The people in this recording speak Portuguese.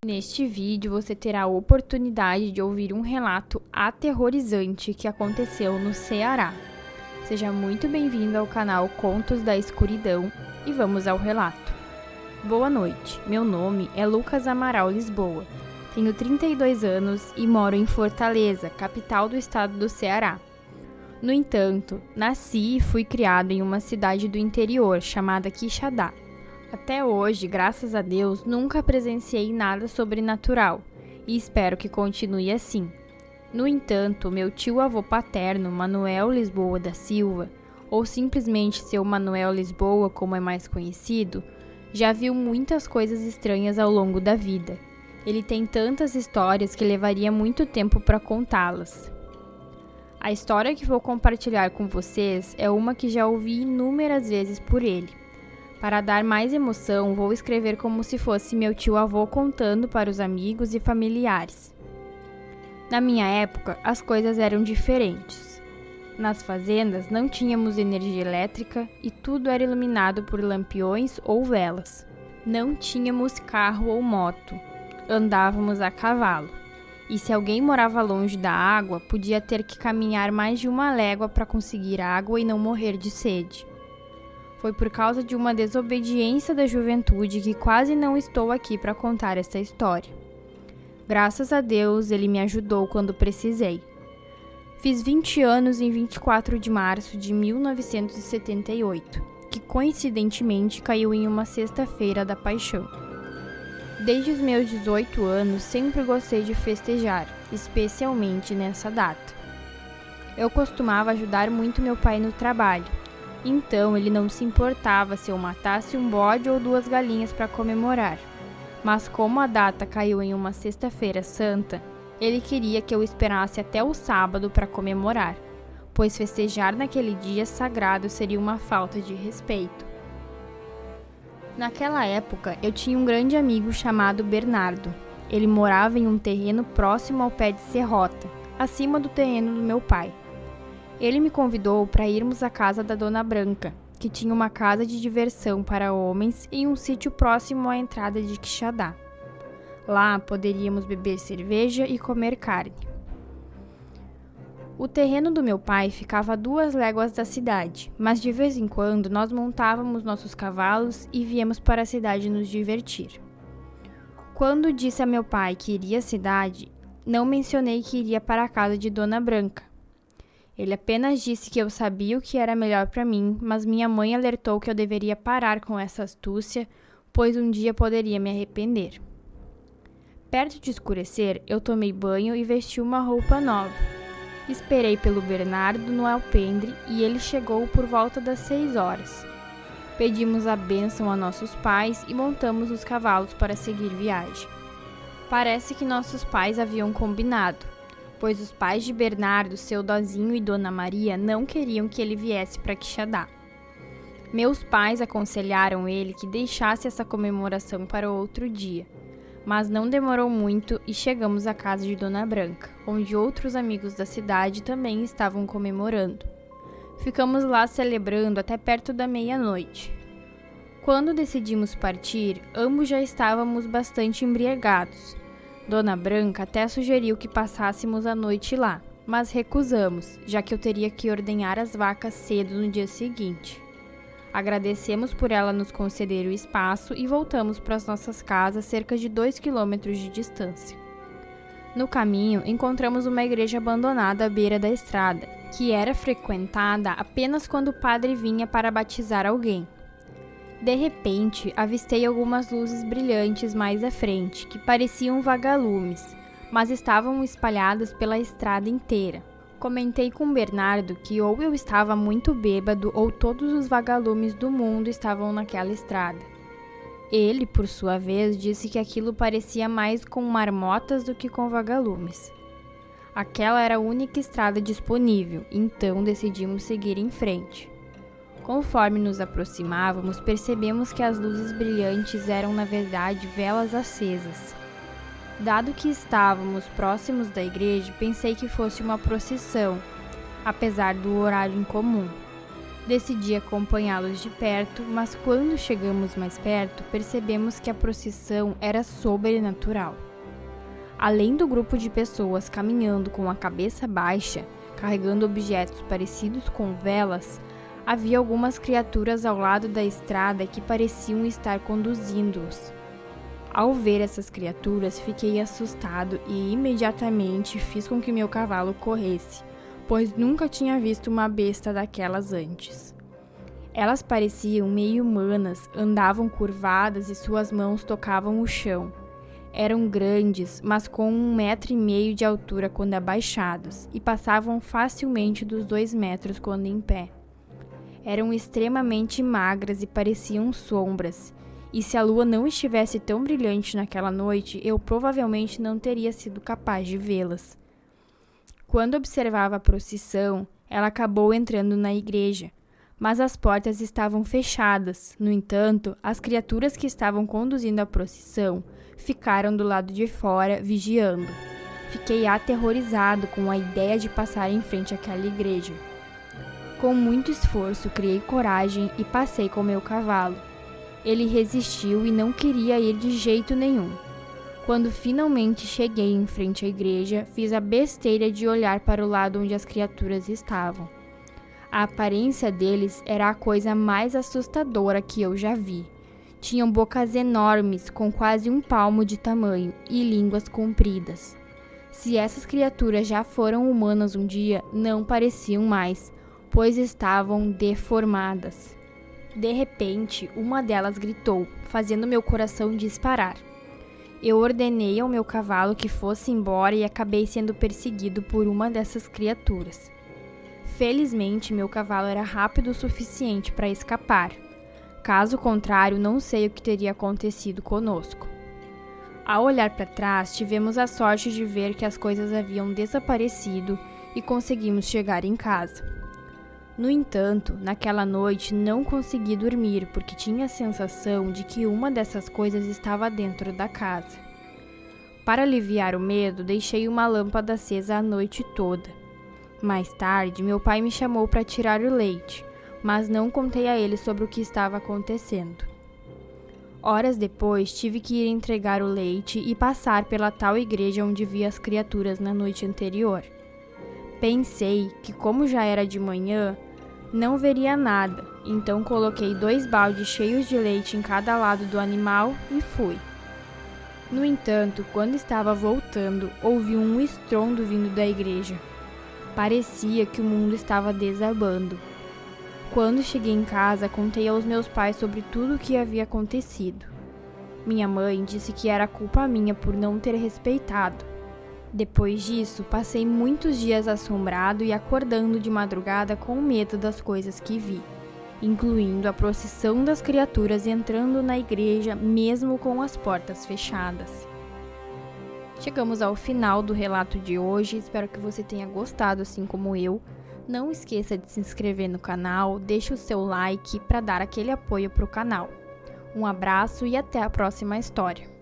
Neste vídeo você terá a oportunidade de ouvir um relato aterrorizante que aconteceu no Ceará. Seja muito bem-vindo ao canal Contos da Escuridão e vamos ao relato. Boa noite, meu nome é Lucas Amaral Lisboa, tenho 32 anos e moro em Fortaleza, capital do estado do Ceará. No entanto, nasci e fui criado em uma cidade do interior chamada Quixadá. Até hoje, graças a Deus, nunca presenciei nada sobrenatural e espero que continue assim. No entanto, meu tio-avô paterno, Manuel Lisboa da Silva, ou simplesmente seu Manuel Lisboa, como é mais conhecido, já viu muitas coisas estranhas ao longo da vida. Ele tem tantas histórias que levaria muito tempo para contá-las. A história que vou compartilhar com vocês é uma que já ouvi inúmeras vezes por ele. Para dar mais emoção, vou escrever como se fosse meu tio-avô contando para os amigos e familiares. Na minha época, as coisas eram diferentes. Nas fazendas não tínhamos energia elétrica e tudo era iluminado por lampiões ou velas. Não tínhamos carro ou moto, andávamos a cavalo. E se alguém morava longe da água, podia ter que caminhar mais de uma légua para conseguir água e não morrer de sede. Foi por causa de uma desobediência da juventude que quase não estou aqui para contar essa história. Graças a Deus, ele me ajudou quando precisei. Fiz 20 anos em 24 de março de 1978, que coincidentemente caiu em uma sexta-feira da paixão. Desde os meus 18 anos, sempre gostei de festejar, especialmente nessa data. Eu costumava ajudar muito meu pai no trabalho. Então, ele não se importava se eu matasse um bode ou 2 galinhas para comemorar. Mas como a data caiu em uma sexta-feira santa, ele queria que eu esperasse até o sábado para comemorar, pois festejar naquele dia sagrado seria uma falta de respeito. Naquela época, eu tinha um grande amigo chamado Bernardo. Ele morava em um terreno próximo ao pé de serrota, acima do terreno do meu pai. Ele me convidou para irmos à casa da Dona Branca, que tinha uma casa de diversão para homens em um sítio próximo à entrada de Quixadá. Lá poderíamos beber cerveja e comer carne. O terreno do meu pai ficava a 2 léguas da cidade, mas de vez em quando nós montávamos nossos cavalos e viemos para a cidade nos divertir. Quando disse a meu pai que iria à cidade, não mencionei que iria para a casa de Dona Branca. Ele apenas disse que eu sabia o que era melhor para mim, mas minha mãe alertou que eu deveria parar com essa astúcia, pois um dia poderia me arrepender. Perto de escurecer, eu tomei banho e vesti uma roupa nova. Esperei pelo Bernardo no alpendre e ele chegou por volta das 6 horas. Pedimos a bênção a nossos pais e montamos os cavalos para seguir viagem. Parece que nossos pais haviam combinado, pois os pais de Bernardo, seu Dozinho e Dona Maria, não queriam que ele viesse para Quixadá. Meus pais aconselharam ele que deixasse essa comemoração para outro dia, mas não demorou muito e chegamos à casa de Dona Branca, onde outros amigos da cidade também estavam comemorando. Ficamos lá celebrando até perto da meia-noite. Quando decidimos partir, ambos já estávamos bastante embriagados. Dona Branca até sugeriu que passássemos a noite lá, mas recusamos, já que eu teria que ordenhar as vacas cedo no dia seguinte. Agradecemos por ela nos conceder o espaço e voltamos para as nossas casas cerca de 2 quilômetros de distância. No caminho, encontramos uma igreja abandonada à beira da estrada, que era frequentada apenas quando o padre vinha para batizar alguém. De repente, avistei algumas luzes brilhantes mais à frente, que pareciam vagalumes, mas estavam espalhadas pela estrada inteira. Comentei com Bernardo que ou eu estava muito bêbado ou todos os vagalumes do mundo estavam naquela estrada. Ele, por sua vez, disse que aquilo parecia mais com marmotas do que com vagalumes. Aquela era a única estrada disponível, então decidimos seguir em frente. Conforme nos aproximávamos, percebemos que as luzes brilhantes eram, na verdade, velas acesas. Dado que estávamos próximos da igreja, pensei que fosse uma procissão, apesar do horário incomum. Decidi acompanhá-los de perto, mas quando chegamos mais perto, percebemos que a procissão era sobrenatural. Além do grupo de pessoas caminhando com a cabeça baixa, carregando objetos parecidos com velas, havia algumas criaturas ao lado da estrada que pareciam estar conduzindo-os. Ao ver essas criaturas, fiquei assustado e imediatamente fiz com que meu cavalo corresse, pois nunca tinha visto uma besta daquelas antes. Elas pareciam meio humanas, andavam curvadas e suas mãos tocavam o chão. Eram grandes, mas com 1,5 metro de altura quando abaixados, e passavam facilmente dos 2 metros quando em pé. Eram extremamente magras e pareciam sombras, e se a lua não estivesse tão brilhante naquela noite, eu provavelmente não teria sido capaz de vê-las. Quando observava a procissão, ela acabou entrando na igreja, mas as portas estavam fechadas. No entanto, as criaturas que estavam conduzindo a procissão ficaram do lado de fora, vigiando. Fiquei aterrorizado com a ideia de passar em frente àquela igreja. Com muito esforço, criei coragem e passei com meu cavalo. Ele resistiu e não queria ir de jeito nenhum. Quando finalmente cheguei em frente à igreja, fiz a besteira de olhar para o lado onde as criaturas estavam. A aparência deles era a coisa mais assustadora que eu já vi. Tinham bocas enormes, com quase 1 palmo de tamanho, e línguas compridas. Se essas criaturas já foram humanas um dia, não pareciam mais, pois estavam deformadas. De repente, uma delas gritou, fazendo meu coração disparar. Eu ordenei ao meu cavalo que fosse embora e acabei sendo perseguido por uma dessas criaturas. Felizmente, meu cavalo era rápido o suficiente para escapar. Caso contrário, não sei o que teria acontecido conosco. Ao olhar para trás, tivemos a sorte de ver que as coisas haviam desaparecido e conseguimos chegar em casa. No entanto, naquela noite não consegui dormir porque tinha a sensação de que uma dessas coisas estava dentro da casa. Para aliviar o medo, deixei uma lâmpada acesa a noite toda. Mais tarde, meu pai me chamou para tirar o leite, mas não contei a ele sobre o que estava acontecendo. Horas depois, tive que ir entregar o leite e passar pela tal igreja onde vi as criaturas na noite anterior. Pensei que, como já era de manhã, não veria nada, então coloquei 2 baldes cheios de leite em cada lado do animal e fui. No entanto, quando estava voltando, ouvi um estrondo vindo da igreja. Parecia que o mundo estava desabando. Quando cheguei em casa, contei aos meus pais sobre tudo o que havia acontecido. Minha mãe disse que era culpa minha por não ter respeitado. Depois disso, passei muitos dias assombrado e acordando de madrugada com medo das coisas que vi, incluindo a procissão das criaturas entrando na igreja mesmo com as portas fechadas. Chegamos ao final do relato de hoje, espero que você tenha gostado assim como eu. Não esqueça de se inscrever no canal, deixe o seu like para dar aquele apoio para o canal. Um abraço e até a próxima história.